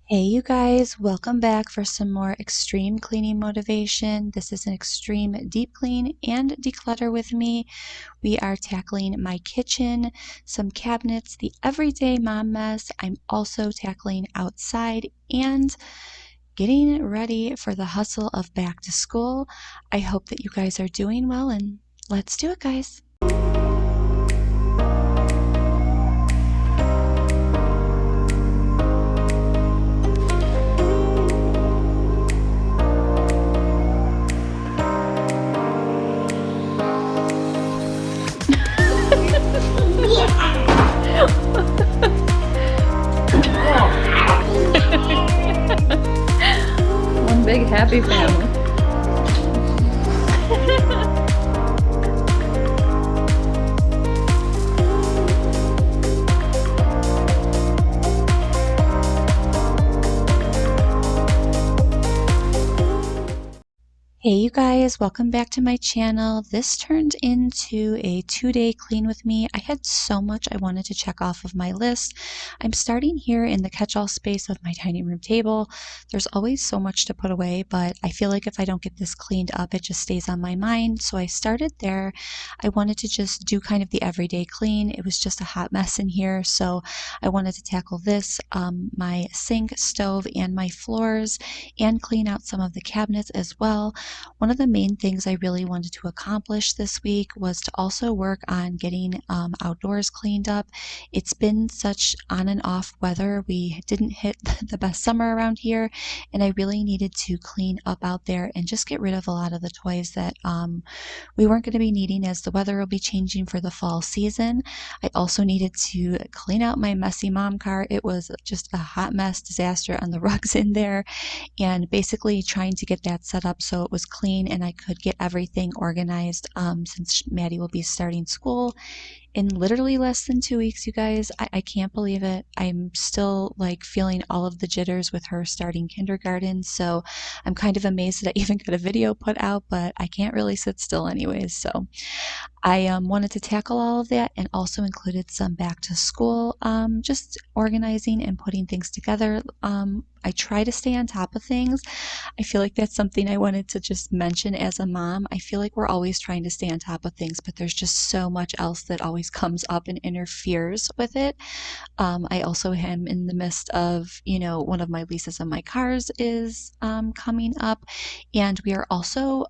Hey you guys, welcome back for some more extreme cleaning motivation. This is an extreme deep clean and declutter with me. We are tackling my kitchen, some cabinets, the everyday mom mess. I'm also tackling outside and getting ready for the hustle of back to school. I hope that you guys are doing well and let's do it, guys. One big happy family. Hey you guys, welcome back to my channel. This turned into a 2-day clean with me. I had so much I wanted to check off of my list. I'm starting here in the catch-all space of my dining room table. There's always so much to put away, but I feel like if I don't get this cleaned up, it just stays on my mind. So I started there. I wanted to just do kind of the everyday clean. It was just a hot mess in here, so I wanted to tackle this, my sink, stove, and my floors, and clean out some of the cabinets as well. One of the main things I really wanted to accomplish this week was to also work on getting outdoors cleaned up. It's been such on and off weather. We didn't hit the best summer around here, and I really needed to clean up out there and just get rid of a lot of the toys that we weren't going to be needing as the weather will be changing for the fall season. I also needed to clean out my messy mom car. It was just a hot mess, disaster on the rugs in there, and basically trying to get that set up so it was clean and I could get everything organized since Maddie will be starting school in literally less than 2 weeks, you guys. I can't believe it. I'm still like feeling all of the jitters with her starting kindergarten, so I'm kind of amazed that I even got a video put out, but I can't really sit still anyways. So I wanted to tackle all of that and also included some back to school, just organizing and putting things together. I try to stay on top of things. I feel like that's something I wanted to just mention as a mom. I feel like we're always trying to stay on top of things, but there's just so much else that always comes up and interferes with it. I also am in the midst of, one of my leases on my cars is coming up, and we are also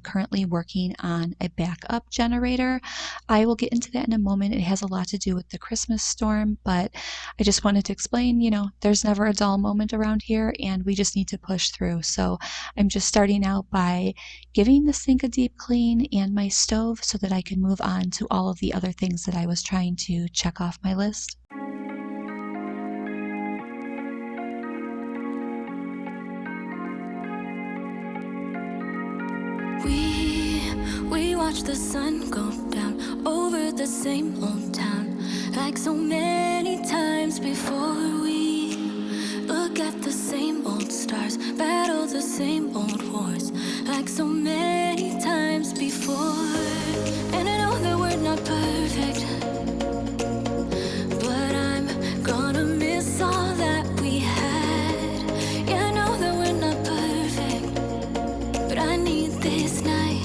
currently working on a backup generator. I will get into that in a moment. It has a lot to do with the Christmas storm, but I just wanted to explain, there's never a dull moment around here, and we just need to push through. So I'm just starting out by giving the sink a deep clean and my stove so that I can move on to all of the other things that I was trying to check off my list. We watch the sun go down over the same old town, like so many times before. We look at the same old stars, battle the same old wars, like so many times before. And I know that we're not perfect, but I'm gonna miss all that we had. Yeah, I know that we're not perfect, but I need this night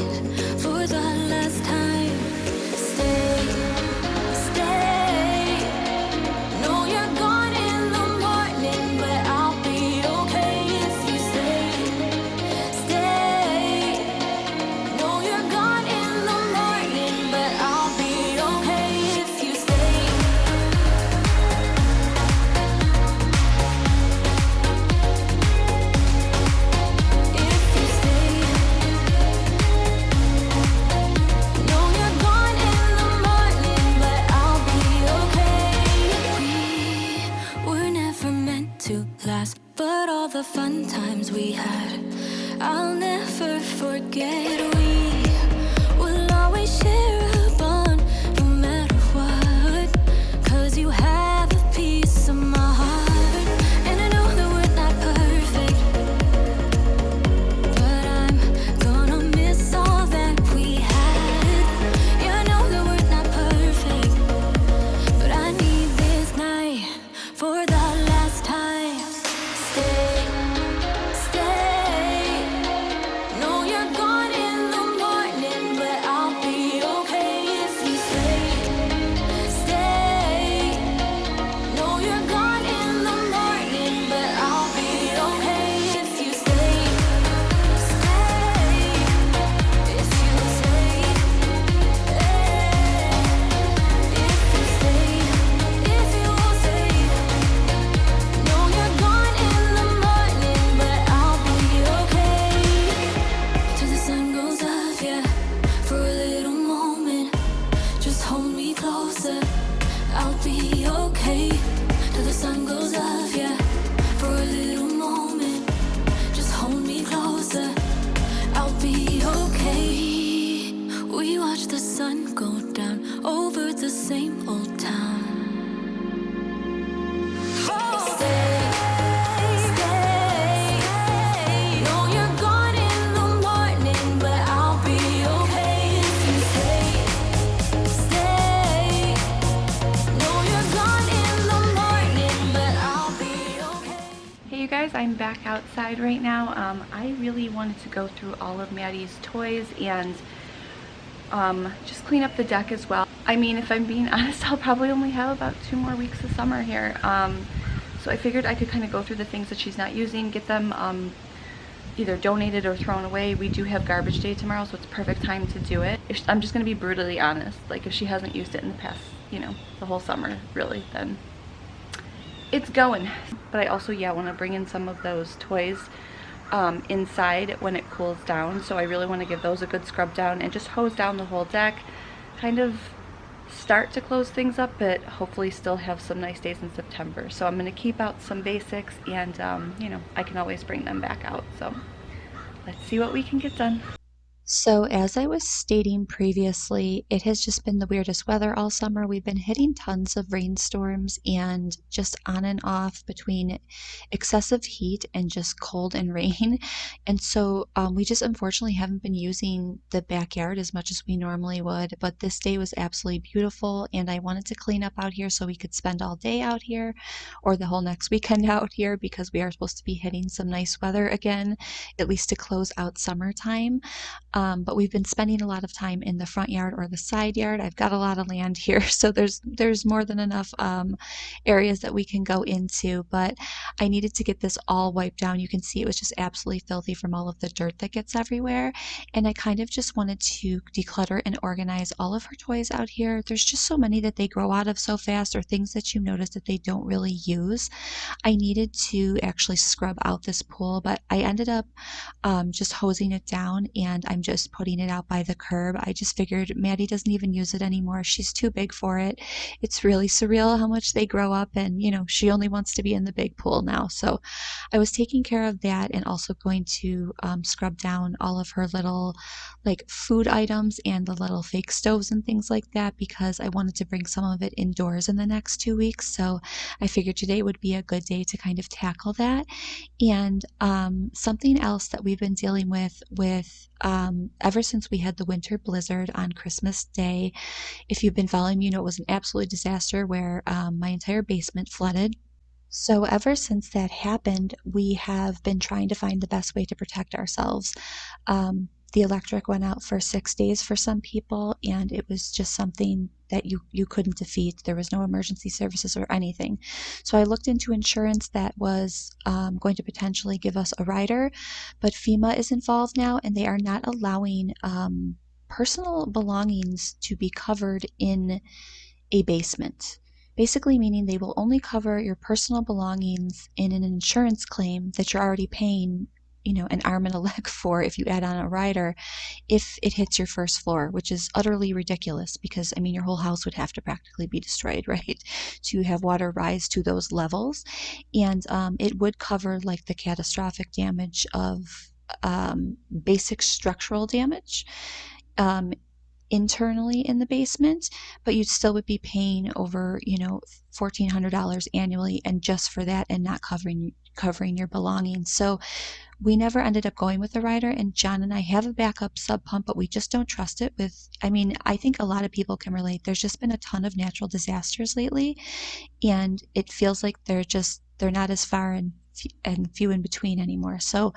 for the last time. Stay, stay. No, you're gone in the morning, but I'll be okay if you stay. Stay. No, you're gone in the morning, but I'll be okay if you stay. If you stay. No, you're gone in the morning, but I'll be okay. We were never meant to last, but all the fun times we had, I'll never forget. We will always share a bond, no matter what, 'cause you have a piece of my heart. And I know that we're not perfect, but I'm gonna miss all that we had. Yeah, I know that we're not perfect, but I need this night for the last time. Stay. guys, I'm back outside right now. I really wanted to go through all of Maddie's toys and just clean up the deck as well. I mean, if I'm being honest, I'll probably only have about 2 more weeks of summer here. So I figured I could kind of go through the things that she's not using, get them either donated or thrown away. We do have garbage day tomorrow, so it's perfect time to do it. I'm just going to be brutally honest. Like, if she hasn't used it in the past, the whole summer, really, then it's going. But I also, yeah, want to bring in some of those toys inside when it cools down. So I really want to give those a good scrub down and just hose down the whole deck. Kind of start to close things up, but hopefully still have some nice days in September. So I'm going to keep out some basics and, I can always bring them back out. So let's see what we can get done. So as I was stating previously, it has just been the weirdest weather all summer. We've been hitting tons of rainstorms and just on and off between excessive heat and just cold and rain. And so we just unfortunately haven't been using the backyard as much as we normally would. But this day was absolutely beautiful and I wanted to clean up out here so we could spend all day out here or the whole next weekend out here because we are supposed to be hitting some nice weather again, at least to close out summertime. But we've been spending a lot of time in the front yard or the side yard. I've got a lot of land here, so there's more than enough areas that we can go into. But I needed to get this all wiped down. You can see it was just absolutely filthy from all of the dirt that gets everywhere. And I kind of just wanted to declutter and organize all of her toys out here. There's just so many that they grow out of so fast, or things that you notice that they don't really use. I needed to actually scrub out this pool, but I ended up just hosing it down and I'm just putting it out by the curb. I just figured Maddie doesn't even use it anymore. She's too big for it. It's really surreal how much they grow up and, she only wants to be in the big pool now. So I was taking care of that and also going to scrub down all of her little like food items and the little fake stoves and things like that because I wanted to bring some of it indoors in the next 2 weeks. So I figured today would be a good day to kind of tackle that. And something else that we've been dealing with ever since we had the winter blizzard on Christmas Day. If you've been following me, you know it was an absolute disaster where my entire basement flooded. So ever since that happened, we have been trying to find the best way to protect ourselves. The electric went out for 6 days for some people, and it was just something that you couldn't defeat. There was no emergency services or anything. So I looked into insurance that was going to potentially give us a rider, but FEMA is involved now, and they are not allowing personal belongings to be covered in a basement. Basically meaning they will only cover your personal belongings in an insurance claim that you're already paying, an arm and a leg for if you add on a rider if it hits your first floor, which is utterly ridiculous because, I mean, your whole house would have to practically be destroyed, right, to have water rise to those levels. And it would cover like the catastrophic damage of basic structural damage. Internally in the basement, but you still would be paying over, $1,400 annually and just for that and not covering your belongings. So we never ended up going with the rider, and John and I have a backup sub pump, but we just don't trust it I think a lot of people can relate. There's just been a ton of natural disasters lately, and it feels like they're not as far and few in between anymore. So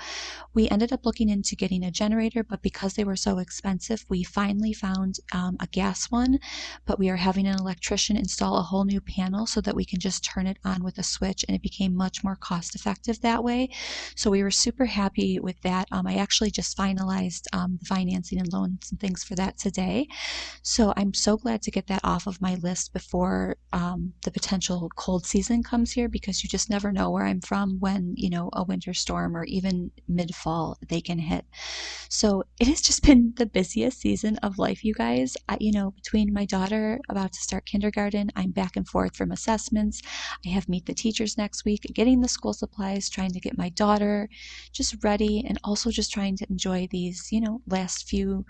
we ended up looking into getting a generator, but because they were so expensive, we finally found a gas one, but we are having an electrician install a whole new panel so that we can just turn it on with a switch, and it became much more cost effective that way. So we were super happy with that. I actually just finalized the financing and loans and things for that today. So I'm so glad to get that off of my list before the potential cold season comes here, because you just never know where I'm from when, a winter storm or even mid-fall they can hit. So it has just been the busiest season of life, you guys. Between my daughter about to start kindergarten, I'm back and forth from assessments. I have meet the teachers next week, getting the school supplies, trying to get my daughter just ready, and also just trying to enjoy these, last few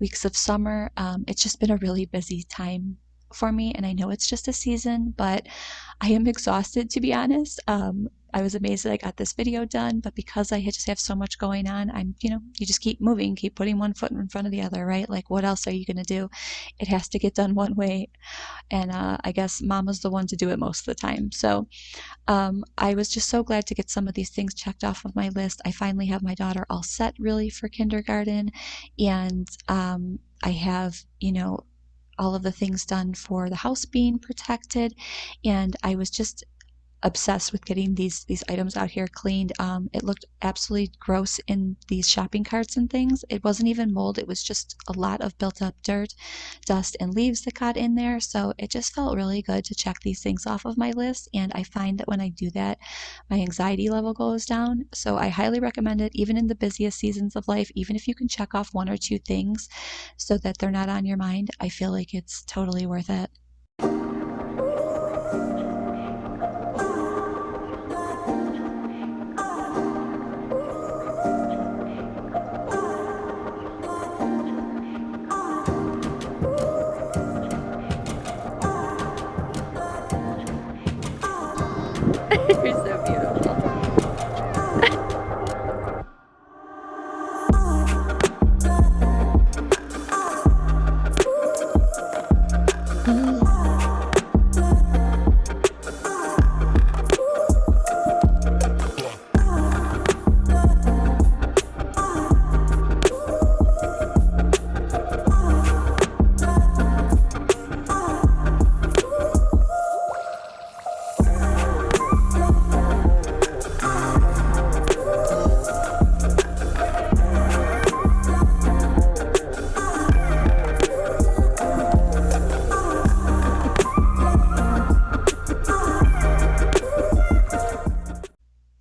weeks of summer. It's just been a really busy time for me, and I know it's just a season, but I am exhausted, to be honest. I was amazed that I got this video done, but because I just have so much going on, you just keep moving, keep putting one foot in front of the other, right? Like, what else are you going to do? It has to get done one way. And I guess mama's the one to do it most of the time. So I was just so glad to get some of these things checked off of my list. I finally have my daughter all set really for kindergarten. And I have, all of the things done for the house being protected. And I was just obsessed with getting these items out here cleaned. It looked absolutely gross in these shopping carts and things. It wasn't even mold. It was just a lot of built up dirt, dust, and leaves that got in there. So it just felt really good to check these things off of my list. And I find that when I do that, my anxiety level goes down. So I highly recommend it, even in the busiest seasons of life, even if you can check off one or two things so that they're not on your mind. I feel like it's totally worth it. You're so beautiful.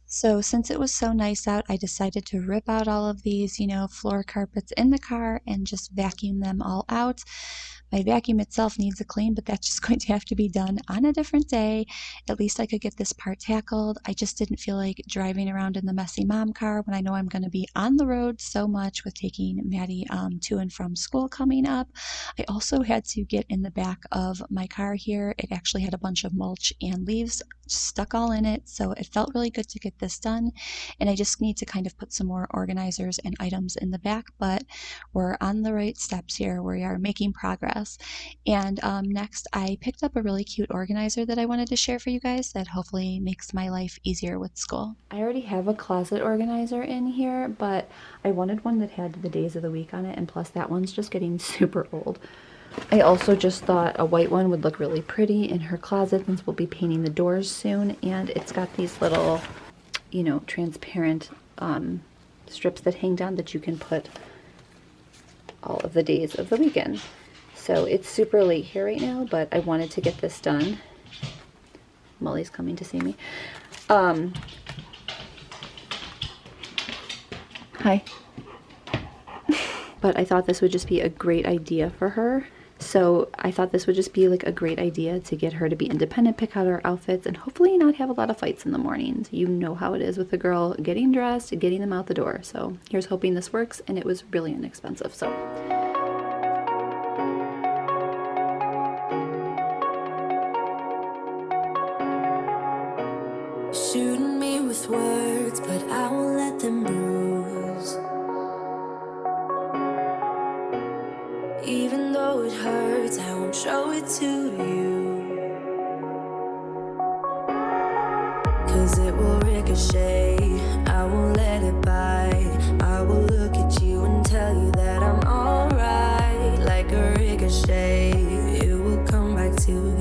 So since it was so nice out, I decided to rip out all of these, floor carpets in the car and just vacuum them all out. My vacuum itself needs a clean, but that's just going to have to be done on a different day. At least I could get this part tackled. I just didn't feel like driving around in the messy mom car when I know I'm going to be on the road so much with taking Maddie to and from school coming up. I also had to get in the back of my car here. It actually had a bunch of mulch and leaves stuck all in it, so it felt really good to get this done. And I just need to kind of put some more organizers and items in the back, but we're on the right steps here. We are making progress. And next, I picked up a really cute organizer that I wanted to share for you guys that hopefully makes my life easier with school. I already have a closet organizer in here, but I wanted one that had the days of the week on it, and plus that one's just getting super old. I also just thought a white one would look really pretty in her closet since we'll be painting the doors soon, and it's got these little, transparent strips that hang down that you can put all of the days of the weekend. So it's super late here right now, but I wanted to get this done. Molly's coming to see me. Hi. But I thought this would just be a great idea for her. So I thought this would just be like a great idea to get her to be independent, pick out her outfits, and hopefully not have a lot of fights in the mornings. You know how it is with a girl getting dressed, getting them out the door. So here's hoping this works, and it was really inexpensive. So Shooting me with words, but I won't let them bruise. Even though it hurts, I won't show it to you. 'Cause it will ricochet, I won't let it bite. I will look at you and tell you that I'm alright. Like a ricochet, it will come back to you.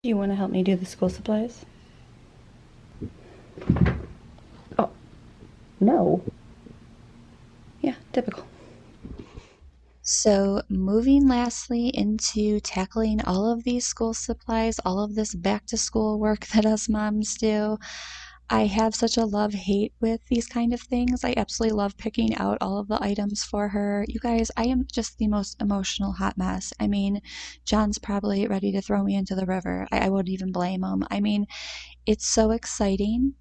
do you want to help me do the school supplies? Oh, no. Yeah, typical. So moving lastly into tackling all of these school supplies, all of this back to school work that us moms do. I have such a love-hate with these kind of things. I absolutely love picking out all of the items for her. You guys, I am just the most emotional hot mess. I mean, John's probably ready to throw me into the river. I wouldn't even blame him. I mean, it's so exciting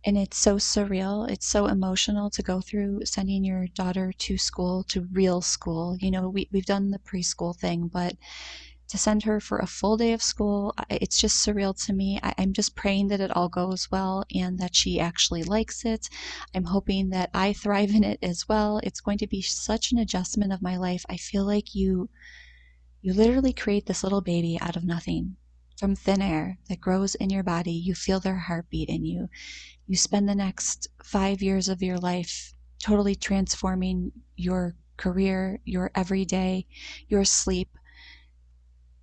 and it's so surreal. It's so emotional to go through sending your daughter to school, to real school. We've done the preschool thing, but to send her for a full day of school. It's just surreal to me. I'm just praying that it all goes well and that she actually likes it. I'm hoping that I thrive in it as well. It's going to be such an adjustment of my life. I feel like you literally create this little baby out of nothing, from thin air, that grows in your body. You feel their heartbeat in you. You spend the next 5 years of your life totally transforming your career, your everyday, your sleep,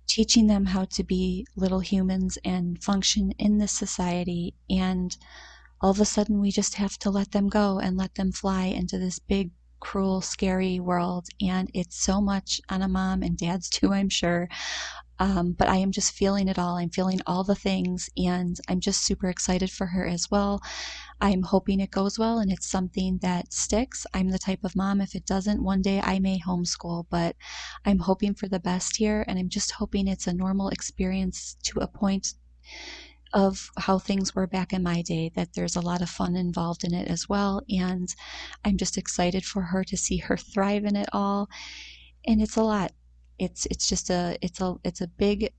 teaching them how to be little humans and function in this society. And all of a sudden, we just have to let them go and let them fly into this big, cruel, scary world. And it's so much on a mom and dad's too, I'm sure. But I am just feeling it all. I'm feeling all the things, and I'm just super excited for her as well. I'm hoping it goes well and it's something that sticks. I'm the type of mom, if it doesn't, one day I may homeschool, but I'm hoping for the best here, and I'm just hoping it's a normal experience to a point of how things were back in my day, that there's a lot of fun involved in it as well. And I'm just excited for her to see her thrive in it all. And it's a lot. It's just it's a big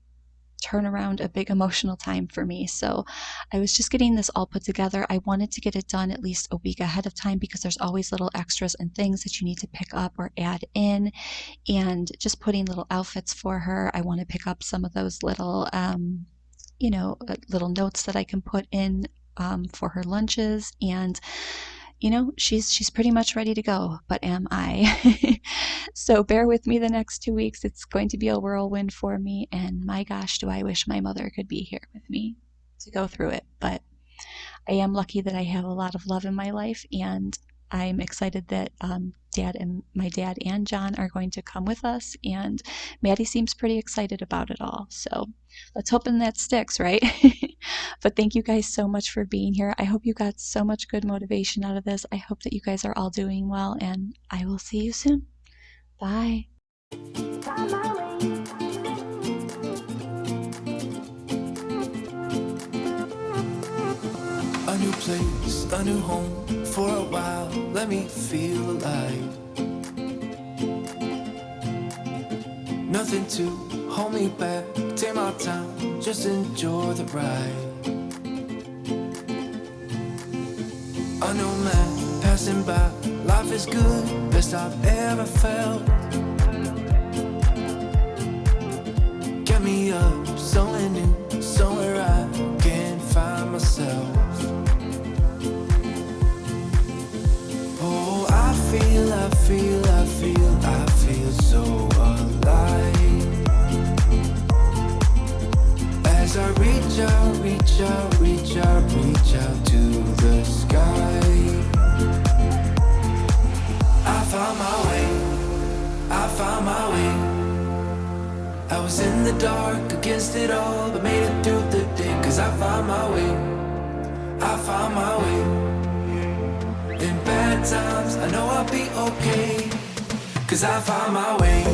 turnaround, a big emotional time for me. So I was just getting this all put together. I wanted to get it done at least a week ahead of time because there's always little extras and things that you need to pick up or add in, and just putting little outfits for her. I want to pick up some of those little little notes that I can put in for her lunches. And she's pretty much ready to go, but am I? So bear with me the next 2 weeks. It's going to be a whirlwind for me, and my gosh, do I wish my mother could be here with me to go through it. But I am lucky that I have a lot of love in my life, and I'm excited that my dad and John are going to come with us, and Maddie seems pretty excited about it all. So let's hope that sticks, right? But thank you guys so much for being here. I hope you got so much good motivation out of this. I hope that you guys are all doing well, and I will see you soon. Bye. A new place, a new home, for a while, let me feel alive. Nothing to hold me back, take my time, just enjoy the ride. A new man passing by, life is good, best I've ever felt. Get me up, somewhere new, somewhere I can find myself. Oh, I feel so alive. As I reach out to the sky. I found my way. I was in the dark against it all, but made it through the day. Cause I found my way. In bad times, I know I'll be okay. Cause I found my way.